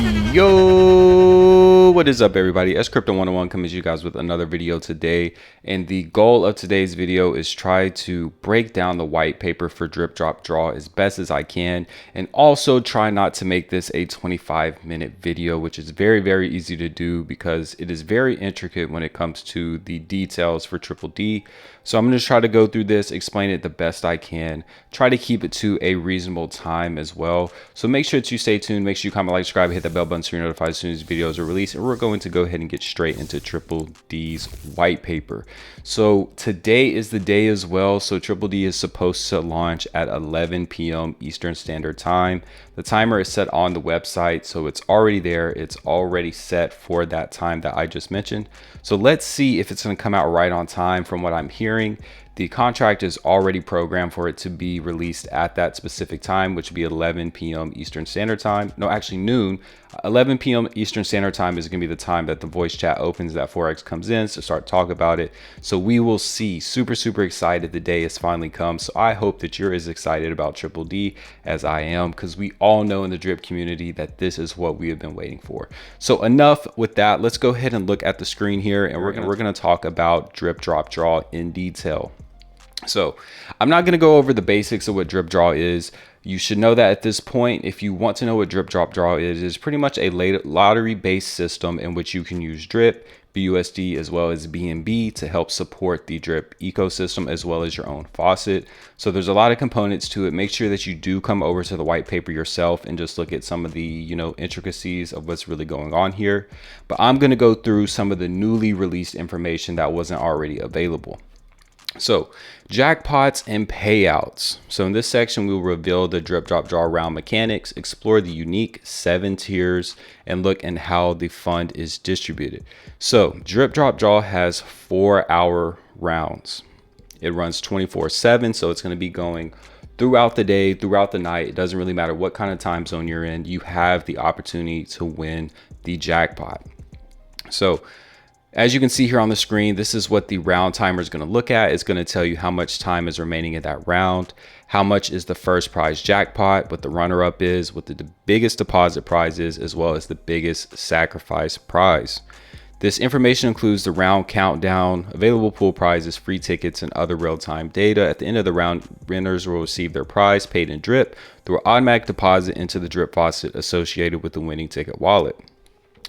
Yo, what is up everybody? S Crypto 101 coming to you guys with another video today, and the goal of today's video is try to break down the white paper for drip drop draw as best as I can, and also try not to make this a 25-minute video, which is very easy to do because it is very intricate when it comes to the details for Triple D. So I'm going to try to go through this, explain it the best I can, try to keep it to a reasonable time as well. So make sure that you stay tuned, make sure you comment, like, subscribe, hit that bell button so you're notified as soon as videos are released. And we're going to go ahead and get straight into Triple D's white paper. So today is the day as well. So Triple D is supposed to launch at 11 p.m. Eastern Standard Time. The timer is set on the website, so it's already there. It's already set for that time that I just mentioned. So let's see if it's going to come out right on time. From what I'm hearing, the contract is already programmed for it to be released at that specific time, which would be 11 p.m. Eastern Standard Time. No, actually noon. 11 p.m. Eastern Standard Time is going to be the time that the voice chat opens, that Forex comes in to start talking about it. So we will see. Super excited. The day has finally come. So I hope that you're as excited about Triple D as I am, because we all know in the drip community that this is what we have been waiting for. So enough with that. Let's go ahead and look at the screen here, and we're going to talk about drip drop draw in detail. So I'm not going to go over the basics of what drip draw is. You should know that at this point. If you want to know what drip drop draw is, it's pretty much a lottery based system in which you can use drip, BUSD, as well as BNB to help support the drip ecosystem as well as your own faucet. So there's a lot of components to it. Make sure that you do come over to the white paper yourself and just look at some of the intricacies of what's really going on here. But I'm going to go through some of the newly released information that wasn't already available. So jackpots and payouts. So in this section, we will reveal the drip drop draw round mechanics, explore the unique 7 tiers, and look at how the fund is distributed. So drip drop draw has 4-hour rounds. It runs 24/7. So it's going to be going throughout the day, throughout the night. It doesn't really matter what kind of time zone you're in. You have the opportunity to win the jackpot. So as you can see here on the screen, this is what the round timer is going to look at. It's going to tell you how much time is remaining in that round, how much is the first prize jackpot, what the runner-up is, what the biggest deposit prize is, as well as the biggest sacrifice prize. This information includes the round countdown, available pool prizes, free tickets, and other real-time data. At the end of the round, winners will receive their prize paid in drip through an automatic deposit into the drip faucet associated with the winning ticket wallet.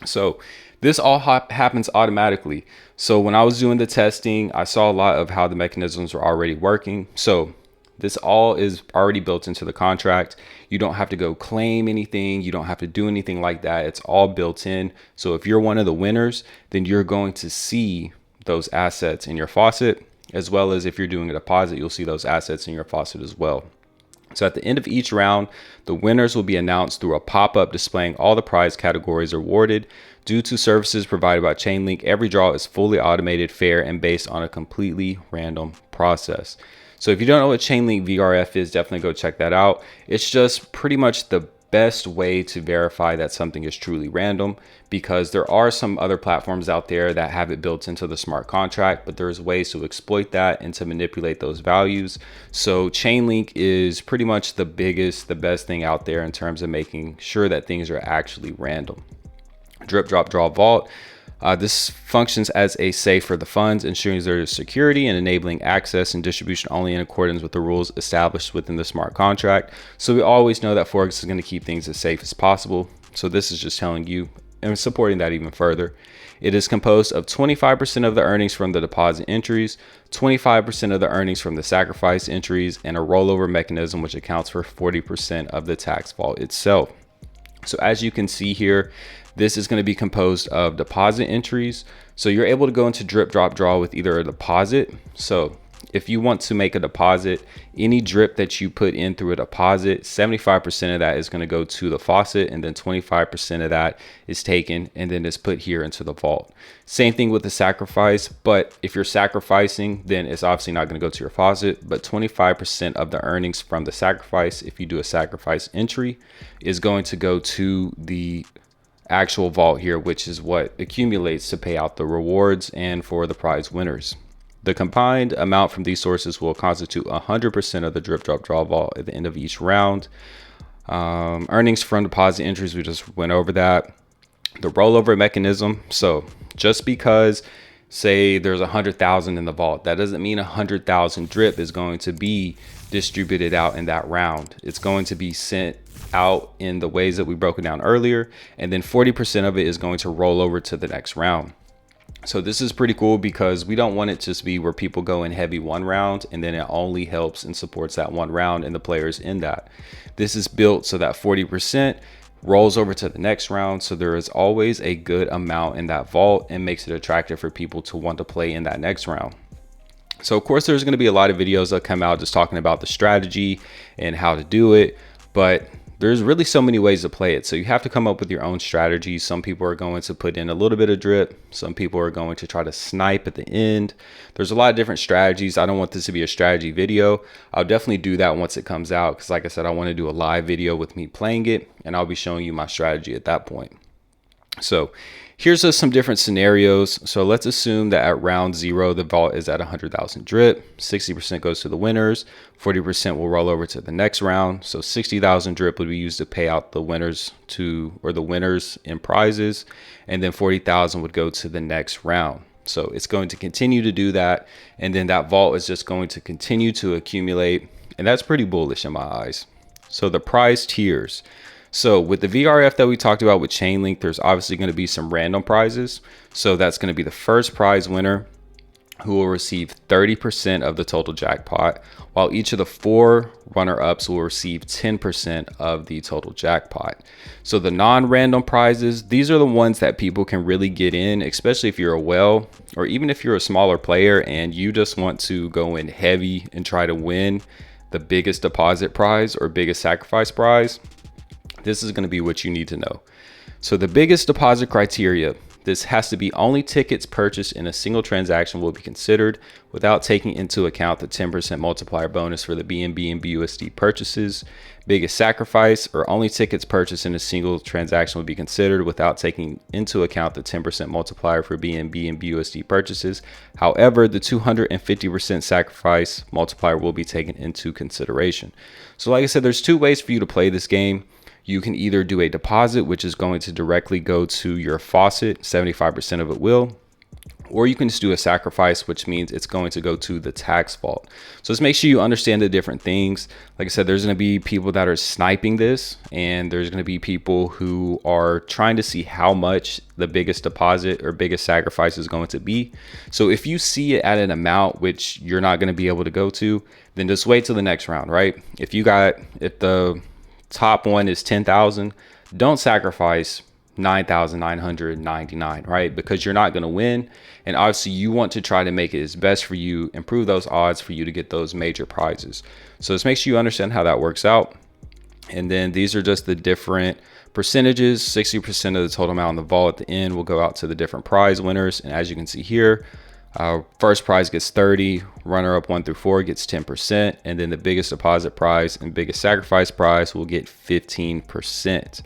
So this all happens automatically. So when I was doing the testing, I saw a lot of how the mechanisms were already working. So this all is already built into the contract. You don't have to go claim anything. You don't have to do anything like that. It's all built in. So if you're one of the winners, then you're going to see those assets in your faucet, as well as if you're doing a deposit, you'll see those assets in your faucet as well. So at the end of each round, the winners will be announced through a pop-up displaying all the prize categories awarded. Due to services provided by Chainlink, every draw is fully automated, fair, and based on a completely random process. So if you don't know what Chainlink VRF is, definitely go check that out. It's just pretty much the best way to verify that something is truly random, because there are some other platforms out there that have it built into the smart contract, but there's ways to exploit that and to manipulate those values. So Chainlink is pretty much the best thing out there in terms of making sure that things are actually random. Drip drop draw vault. This functions as a safe for the funds, ensuring there is security and enabling access and distribution only in accordance with the rules established within the smart contract. So we always know that Forex is going to keep things as safe as possible. So this is just telling you and supporting that even further. It is composed of 25% of the earnings from the deposit entries, 25% of the earnings from the sacrifice entries, and a rollover mechanism which accounts for 40% of the tax vault itself. So as you can see here, this is going to be composed of deposit entries. So you're able to go into drip drop draw with either a deposit. So if you want to make a deposit, any drip that you put in through a deposit, 75% of that is going to go to the faucet, and then 25% of that is taken and then is put here into the vault. Same thing with the sacrifice, but if you're sacrificing, then it's obviously not going to go to your faucet, but 25% of the earnings from the sacrifice, if you do a sacrifice entry, is going to go to the actual vault here, which is what accumulates to pay out the rewards and for the prize winners. The combined amount from these sources will constitute 100% of the drip drop draw vault at the end of each round. Earnings from deposit entries, we just went over that. The rollover mechanism. So just because say there's 100,000 in the vault, that doesn't mean 100,000 drip is going to be distributed out in that round. It's going to be sent out in the ways that we broke it down earlier, and then 40% of it is going to roll over to the next round. So this is pretty cool because we don't want it to just be where people go in heavy one round and then it only helps and supports that one round and the players in that. This is built so that 40% rolls over to the next round, so there is always a good amount in that vault and makes it attractive for people to want to play in that next round. So of course there's going to be a lot of videos that come out just talking about the strategy and how to do it, but there's really so many ways to play it. So you have to come up with your own strategy. Some people are going to put in a little bit of drip. Some people are going to try to snipe at the end. There's a lot of different strategies. I don't want this to be a strategy video. I'll definitely do that once it comes out, because like I said, I want to do a live video with me playing it, and I'll be showing you my strategy at that point. So here's just some different scenarios. So let's assume that at round 0, the vault is at 100,000 drip. 60% goes to the winners. 40% will roll over to the next round. So 60,000 drip would be used to pay out the winners the winners in prizes. And then 40,000 would go to the next round. So it's going to continue to do that. And then that vault is just going to continue to accumulate. And that's pretty bullish in my eyes. So the prize tiers. So with the VRF that we talked about with Chainlink, there's obviously going to be some random prizes. So that's going to be the first prize winner, who will receive 30% of the total jackpot, while each of the 4 runner-ups will receive 10% of the total jackpot. So the non-random prizes, these are the ones that people can really get in, especially if you're a whale, or even if you're a smaller player and you just want to go in heavy and try to win the biggest deposit prize or biggest sacrifice prize. This is going to be what you need to know. So the biggest deposit criteria, this has to be only tickets purchased in a single transaction will be considered without taking into account the 10% multiplier bonus for the BNB and BUSD purchases. Biggest sacrifice, or only tickets purchased in a single transaction will be considered without taking into account the 10% multiplier for BNB and BUSD purchases. However, the 250% sacrifice multiplier will be taken into consideration. So like I said, there's 2 ways for you to play this game. You can either do a deposit, which is going to directly go to your faucet, 75% of it will, or you can just do a sacrifice, which means it's going to go to the tax vault. So just make sure you understand the different things. Like I said, there's going to be people that are sniping this, and there's going to be people who are trying to see how much the biggest deposit or biggest sacrifice is going to be. So if you see it at an amount which you're not going to be able to go to, then just wait till the next round, right? If the top one is 10,000, don't sacrifice 9,999, right? Because you're not going to win. And obviously you want to try to make it as best for you, improve those odds for you to get those major prizes. So just make sure you understand how that works out. And then these are just the different percentages. 60% of the total amount in the vault at the end will go out to the different prize winners. And as you can see here, first prize gets 30, runner-up 1 through 4 gets 10%, and then the biggest deposit prize and biggest sacrifice prize will get 15%.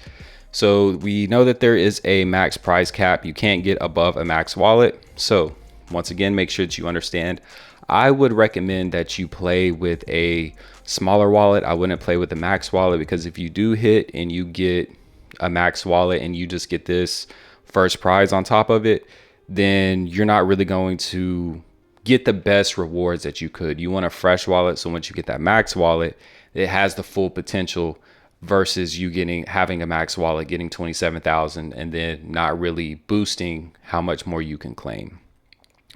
So we know that there is a max prize cap. You can't get above a max wallet. So once again, make sure that you understand. I would recommend that you play with a smaller wallet. I wouldn't play with the max wallet, because if you do hit and you get a max wallet and you just get this first prize on top of it, then you're not really going to get the best rewards that you could. You want a fresh wallet, so once you get that max wallet, it has the full potential, versus you having a max wallet, getting 27,000 and then not really boosting how much more you can claim.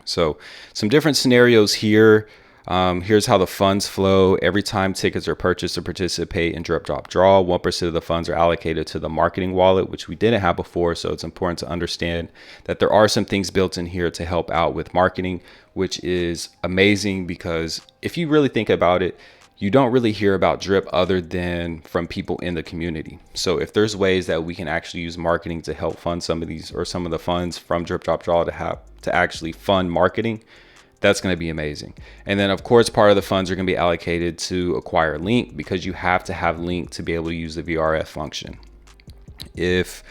So some different scenarios here. Here's how the funds flow. Every time tickets are purchased to participate in Drip Drop Draw, 1% of the funds are allocated to the marketing wallet, which we didn't have before. So it's important to understand that there are some things built in here to help out with marketing, which is amazing, because if you really think about it, you don't really hear about drip other than from people in the community. So if there's ways that we can actually use marketing to help fund some of these, or some of the funds from Drip Drop Draw to actually fund marketing, that's going to be amazing. And then of course, part of the funds are going to be allocated to acquire Link, because you have to have Link to be able to use the VRF function. If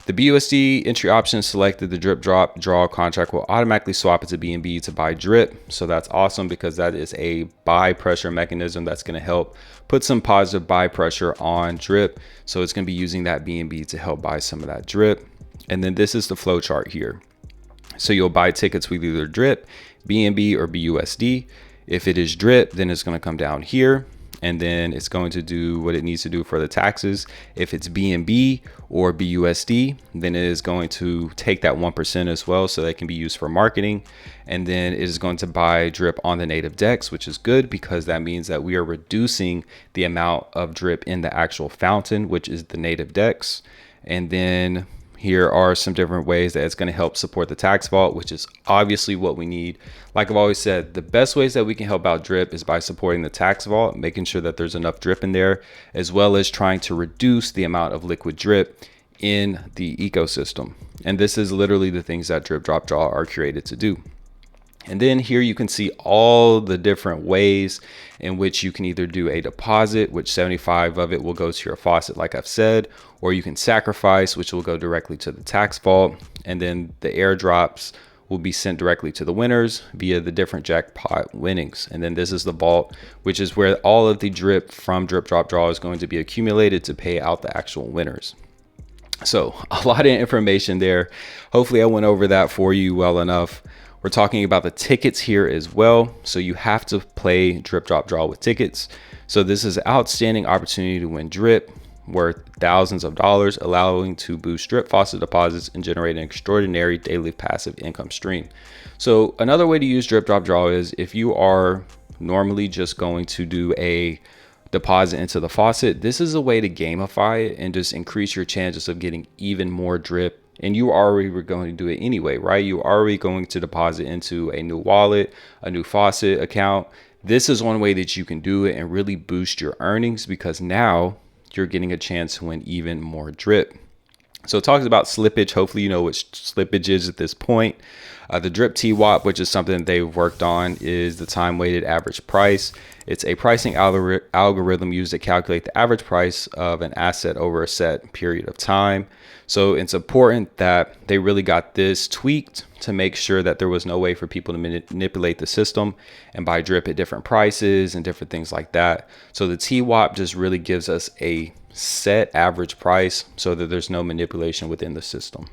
The BUSD entry option selected, the drip drop draw contract will automatically swap it to BNB to buy drip. So that's awesome because that is a buy pressure mechanism that's going to help put some positive buy pressure on drip. So it's going to be using that BNB to help buy some of that drip. And then this is the flow chart here. So you'll buy tickets with either drip, BNB, or BUSD. If it is drip, then it's going to come down here, and then it's going to do what it needs to do for the taxes. If it's BNB or BUSD, then it is going to take that 1% as well, so that can be used for marketing. And then it is going to buy drip on the native DEX, which is good because that means that we are reducing the amount of drip in the actual fountain, which is the native DEX. And then here are some different ways that it's going to help support the tax vault, which is obviously what we need. Like I've always said, the best ways that we can help out drip is by supporting the tax vault, making sure that there's enough drip in there, as well as trying to reduce the amount of liquid drip in the ecosystem. And this is literally the things that drip drop draw are created to do. And then here you can see all the different ways in which you can either do a deposit, which 75 of it will go to your faucet, like I've said, or you can sacrifice, which will go directly to the tax vault. And then the airdrops will be sent directly to the winners via the different jackpot winnings. And then this is the vault, which is where all of the drip from drip drop draw is going to be accumulated to pay out the actual winners. So a lot of information there. Hopefully I went over that for you well enough. We're talking about the tickets here as well. So you have to play drip drop draw with tickets. So this is an outstanding opportunity to win drip worth thousands of dollars, allowing to boost drip faucet deposits and generate an extraordinary daily passive income stream. So another way to use drip drop draw is if you are normally just going to do a deposit into the faucet, this is a way to gamify it and just increase your chances of getting even more drip. And you already were going to do it anyway, right? You are already going to deposit into a new wallet, a new faucet account. This is one way that you can do it and really boost your earnings because now you're getting a chance to win even more drip. So it talks about slippage. Hopefully you know what slippage is at this point. The drip TWAP, which is something they've worked on, is the time weighted average price. It's a pricing algorithm used to calculate the average price of an asset over a set period of time. So it's important that they really got this tweaked to make sure that there was no way for people to manipulate the system and buy drip at different prices and different things like that. So the TWAP just really gives us a set average price so that there's no manipulation within the system.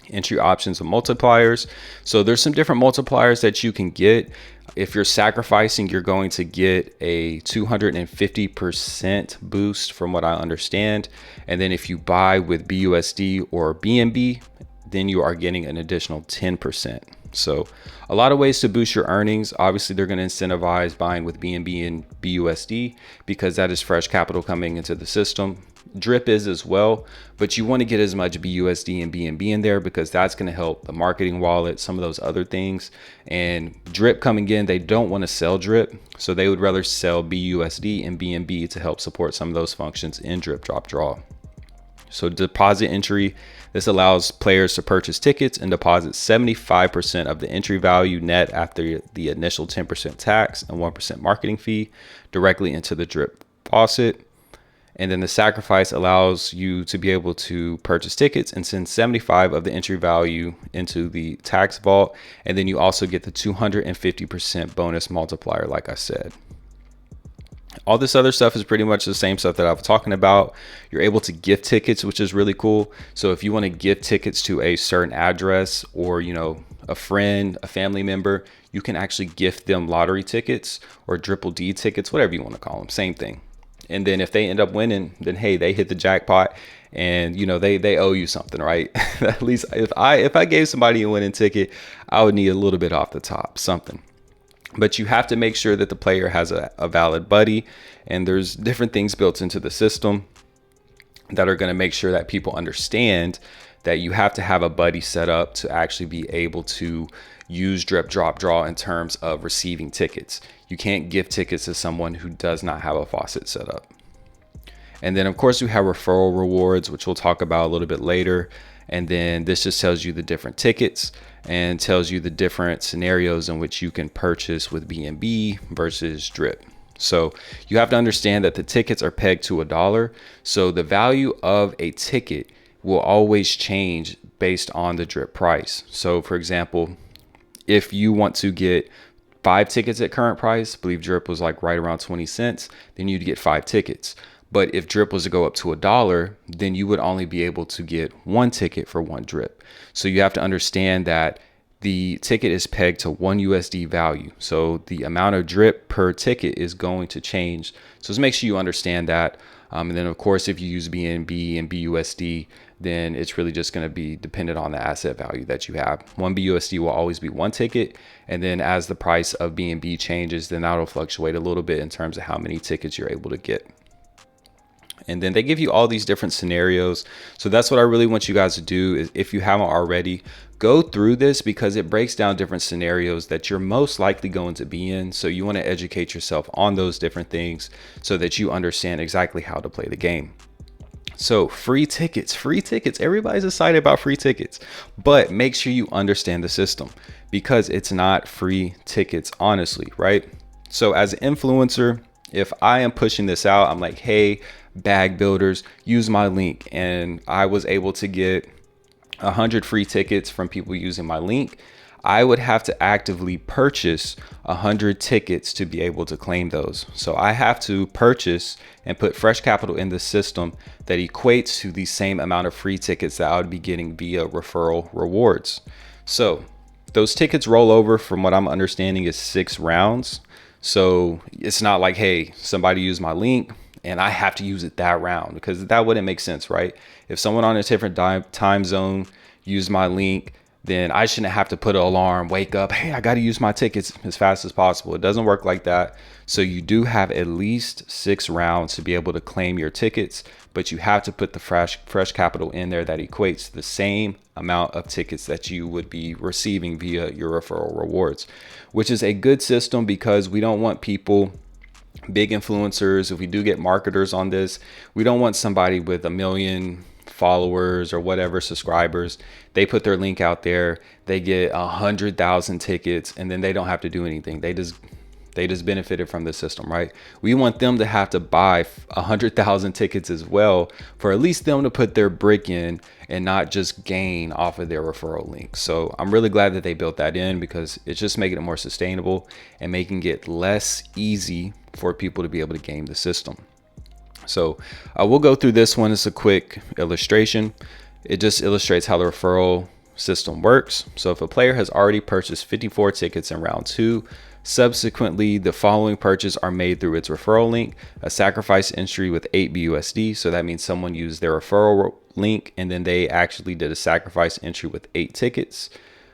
Entry options and multipliers. So there's some different multipliers that you can get. If you're sacrificing, you're going to get a 250% boost from what I understand. And then if you buy with BUSD or BNB, then you are getting an additional 10%. So a lot of ways to boost your earnings. Obviously, they're going to incentivize buying with BNB and BUSD because that is fresh capital coming into the system. Drip is as well, but you want to get as much BUSD and BNB in there because that's going to help the marketing wallet, some of those other things. And drip coming in, they don't want to sell drip, so they would rather sell BUSD and BNB to help support some of those functions in drip drop draw. So deposit entry, this allows players to purchase tickets and deposit 75% of the entry value net after the initial 10% tax and 1% marketing fee directly into the drip faucet. And then the sacrifice allows you to be able to purchase tickets and send 75 of the entry value into the tax vault. And then you also get the 250% bonus multiplier, like I said. All this other stuff is pretty much the same stuff that I was talking about. You're able to gift tickets, which is really cool. So if you want to gift tickets to a certain address or, you know, a friend, a family member, you can actually gift them lottery tickets or triple D tickets, whatever you want to call them, same thing. And then if they end up winning, then hey, they hit the jackpot and you know they owe you something, right? At least if I gave somebody a winning ticket, I would need a little bit off the top, something. But you have to make sure that the player has a valid buddy, and there's different things built into the system that are going to make sure that people understand that you have to have a buddy set up to actually be able to use drip drop draw in terms of receiving tickets. You can't give tickets to someone who does not have a faucet set up. And then of course we have referral rewards, which we'll talk about a little bit later. And then this just tells you the different tickets and tells you the different scenarios in which you can purchase with BNB versus drip. So you have to understand that the tickets are pegged to $1. So the value of a ticket will always change based on the drip price. So for example, if you want to get 5 tickets at current price, I believe drip was like right around 20 cents, then you'd get 5 tickets. But if drip was to go up to $1, then you would only be able to get 1 ticket for 1 drip. So you have to understand that the ticket is pegged to 1 USD value. So the amount of drip per ticket is going to change. So just make sure you understand that. And then of course, if you use BNB and BUSD, then it's really just going to be dependent on the asset value that you have. 1 BUSD will always be 1 ticket. And then as the price of BNB changes, then that'll fluctuate a little bit in terms of how many tickets you're able to get. And then they give you all these different scenarios. So that's what I really want you guys to do is, if you haven't already, go through this because it breaks down different scenarios that you're most likely going to be in. So you want to educate yourself on those different things so that you understand exactly how to play the game. So free tickets, everybody's excited about free tickets, but make sure you understand the system because it's not free tickets, honestly, right? So as an influencer, if I am pushing this out, I'm like, hey, bag builders, use my link. And I was able to get 100 free tickets from people using my link. I would have to actively purchase 100 tickets to be able to claim those. So I have to purchase and put fresh capital in the system that equates to the same amount of free tickets that I would be getting via referral rewards. So those tickets roll over, from what I'm understanding, is 6 rounds. So it's not like, hey, somebody used my link and I have to use it that round, because that wouldn't make sense, right? If someone on a different time zone used my link, then I shouldn't have to put an alarm, wake up, hey, I got to use my tickets as fast as possible. It doesn't work like that. So you do have at least 6 rounds to be able to claim your tickets, but you have to put the fresh capital in there that equates to the same amount of tickets that you would be receiving via your referral rewards, which is a good system because we don't want people, big influencers, if we do get marketers on this, we don't want somebody with 1 million followers or whatever subscribers, they put their link out there, they get 100,000 tickets, and then they don't have to do anything. They just benefited from the system, right? We want them to have to buy 100,000 tickets as well, for at least them to put their brick in and not just gain off of their referral link. So I'm really glad that they built that in, because it's just making it more sustainable and making it less easy for people to be able to game the system. So we'll go through this one. It's a quick illustration. It just illustrates how the referral system works. So if a player has already purchased 54 tickets in round 2, subsequently the following purchases are made through its referral link: a sacrifice entry with 8 BUSD. So that means someone used their referral link and then they actually did a sacrifice entry with 8 tickets.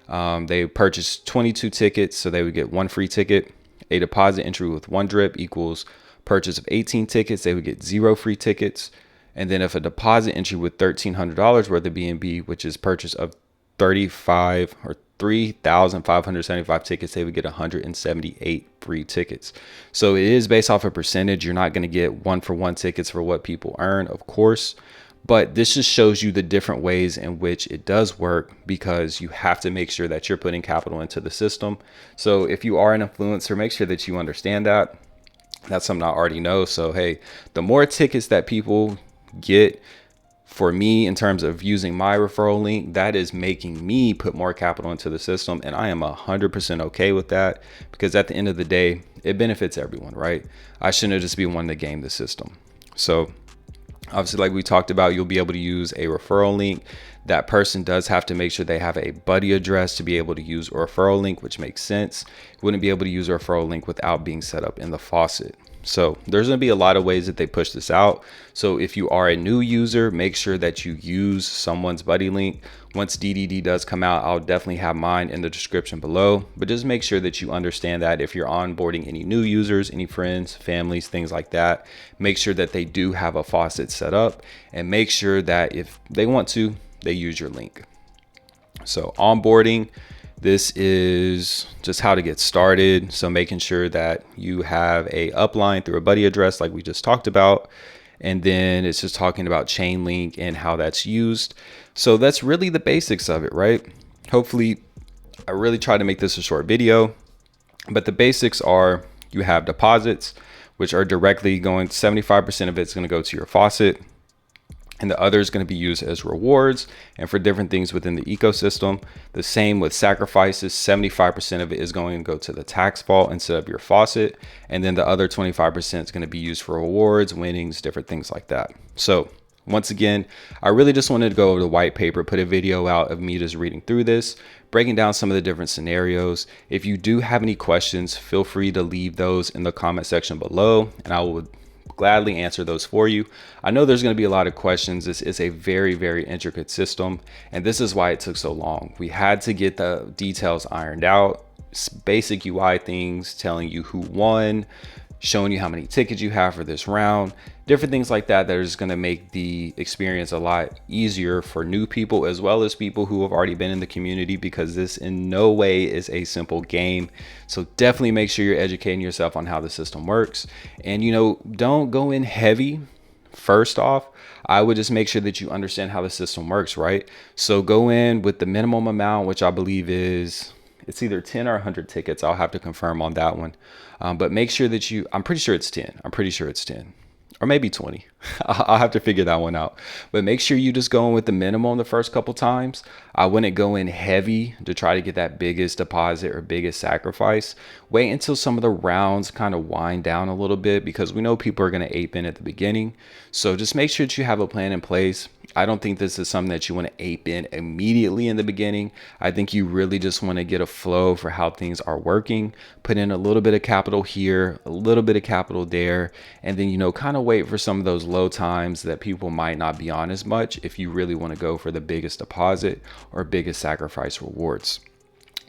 They purchased 22 tickets, so they would get 1 free ticket. A deposit entry with 1 drip equals purchase of 18 tickets, they would get 0 free tickets. And then if a deposit entry with $1,300 worth of BNB, which is purchase of 3,575 tickets, they would get 178 free tickets. So it is based off a percentage. You're not going to get 1-for-1 tickets for what people earn, of course, but this just shows you the different ways in which it does work, because you have to make sure that you're putting capital into the system. So if you are an influencer, make sure that you understand that. That's something I already know. So, hey, the more tickets that people get for me in terms of using my referral link, that is making me put more capital into the system. And I am 100% okay with that, because at the end of the day, it benefits everyone, right? I shouldn't just be one to game the system. So obviously, like we talked about, you'll be able to use a referral link. That person does have to make sure they have a buddy address to be able to use a referral link, which makes sense. You wouldn't be able to use a referral link without being set up in the faucet. So there's going to be a lot of ways that they push this out. So if you are a new user, make sure that you use someone's buddy link. Once DDD does come out, I'll definitely have mine in the description below, but just make sure that you understand that if you're onboarding any new users, any friends, families, things like that, make sure that they do have a faucet set up, and make sure that if they want to, they use your link. So onboarding, this is just how to get started. So making sure that you have a upline through a buddy address like we just talked about. And then it's just talking about chain link and how that's used. So that's really the basics of it, right? Hopefully, I really try to make this a short video, but the basics are you have deposits, which are directly going, 75% of it's going to go to your faucet. and the other is going to be used as rewards and for different things within the ecosystem. The same with sacrifices. 75% of it is going to go to the tax vault instead of your faucet, and then the other 25% is going to be used for rewards, winnings, different things like that. So once again, I really just wanted to go over the white paper, put a video out of me just reading through this, breaking down some of the different scenarios. If you do have any questions, feel free to leave those in the comment section below, and I will gladly answer those for you. I know there's going to be a lot of questions. This is a very, very intricate system, and this is why it took so long. We had to get the details ironed out, basic UI things, telling you who won, showing you how many tickets you have for this round, different things like that that is going to make the experience a lot easier for new people as well as people who have already been in the community, because this in no way is a simple game. So definitely make sure you're educating yourself on how the system works, and don't go in heavy. First off, I would just make sure that you understand how the system works, right? So go in with the minimum amount, which I believe it's either 10 or 100 tickets. I'll have to confirm on that one. But make sure that I'm pretty sure it's 10. I'm pretty sure it's 10 or maybe 20. I'll have to figure that one out. But make sure you just go in with the minimum the first couple times. I wouldn't go in heavy to try to get that biggest deposit or biggest sacrifice. Wait until some of the rounds kind of wind down a little bit, because we know people are going to ape in at the beginning. So just make sure that you have a plan in place. I don't think this is something that you want to ape in immediately in the beginning. I think you really just want to get a flow for how things are working, put in a little bit of capital here, a little bit of capital there, and then, kind of wait for some of those low times that people might not be on as much if you really want to go for the biggest deposit or biggest sacrifice rewards.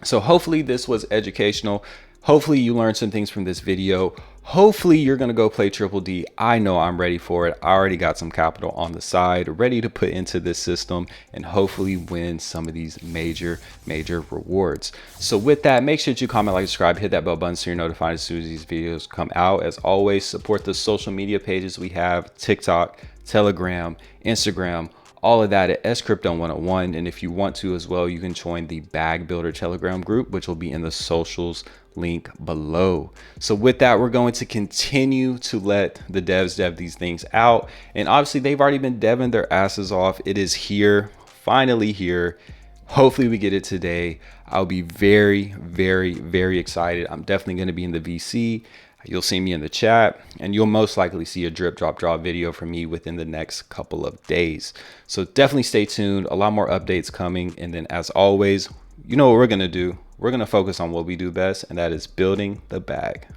So hopefully this was educational. Hopefully you learned some things from this video. Hopefully you're going to go play Triple D. I know I'm ready for it. I already got some capital on the side ready to put into this system and hopefully win some of these major rewards. So with that, make sure that you comment, like, subscribe, hit that bell button so you're notified as soon as these videos come out. As always, support the social media pages we have: TikTok, Telegram, Instagram, all of that at scrypto101. And if you want to as well, you can join the Bag Builder Telegram group, which will be in the socials link below. So with that, we're going to continue to let the devs dev these things out, and obviously they've already been deving their asses off. It is here, finally here. Hopefully we get it today. I'll be very, very excited. I'm definitely going to be in the VC. You'll see me in the chat, and you'll most likely see a drip drop draw video from me within the next couple of days. So definitely stay tuned. A lot more updates coming. And then as always, you know what we're going to do. We're going to focus on what we do best, and that is building the bag.